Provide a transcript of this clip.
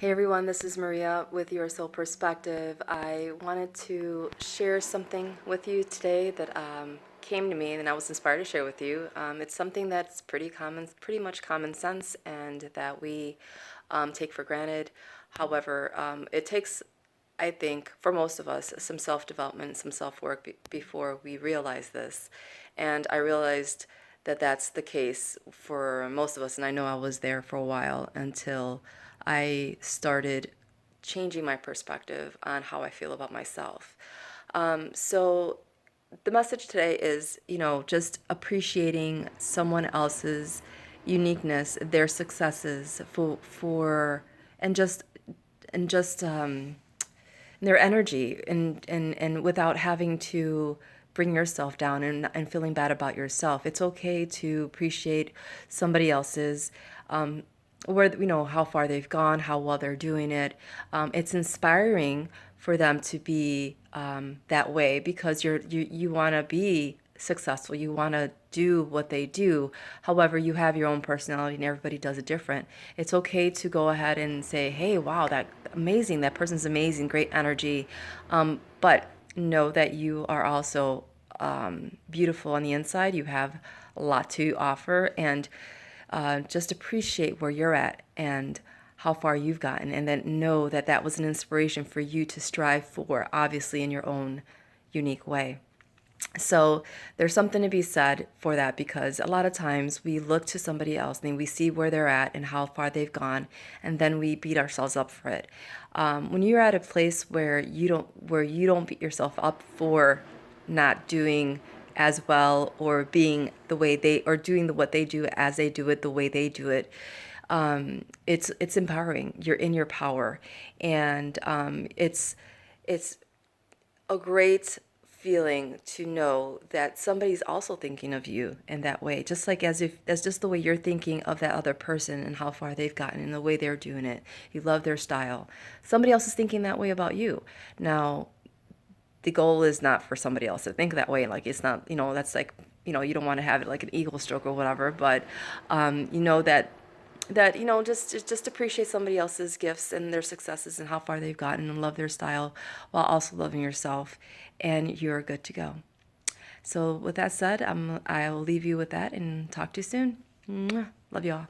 Hey everyone, this is Maria with Your Soul Perspective. I wanted to share something with you today that came to me and I was inspired to share with you. It's something that's pretty much common sense, and that we take for granted. However, it takes, I think, for most of us, some self-development, some self-work before we realize this. And I realized that that's the case for most of us, and I know I was there for a while until I started changing my perspective on how I feel about myself. So the message today is, just appreciating someone else's uniqueness, their successes and just their energy, and without having to bring yourself down and feeling bad about yourself. It's okay to appreciate somebody else's where how far they've gone, how well they're doing it. It's inspiring for them to be that way, because you want to be successful. You want to do what they do. However, you have your own personality and everybody does it different. It's okay to go ahead and say, hey, wow, that amazing. That person's amazing, great energy. But know that you are also beautiful on the inside. You have a lot to offer, and just appreciate where you're at and how far you've gotten, and then know that that was an inspiration for you to strive for, obviously in your own unique way. So there's something to be said for that, because a lot of times we look to somebody else and we see where they're at and how far they've gone, and then we beat ourselves up for it. When you're at a place where you don't beat yourself up for not doing as well, or being the way they, or doing what they do as they do it the way they do it, it's empowering. You're in your power, and it's a great feeling to know that somebody's also thinking of you in that way, just like as just the way you're thinking of that other person and how far they've gotten and the way they're doing it. You love their style. Somebody else is thinking that way about you. Now, the goal is not for somebody else to think that way. Like, it's not, that's like, you don't want to have it like an ego stroke or whatever, but you know that just appreciate somebody else's gifts and their successes and how far they've gotten, and love their style while also loving yourself, and you're good to go. So with that said, I'll leave you with that and talk to you soon. Mwah. Love you all.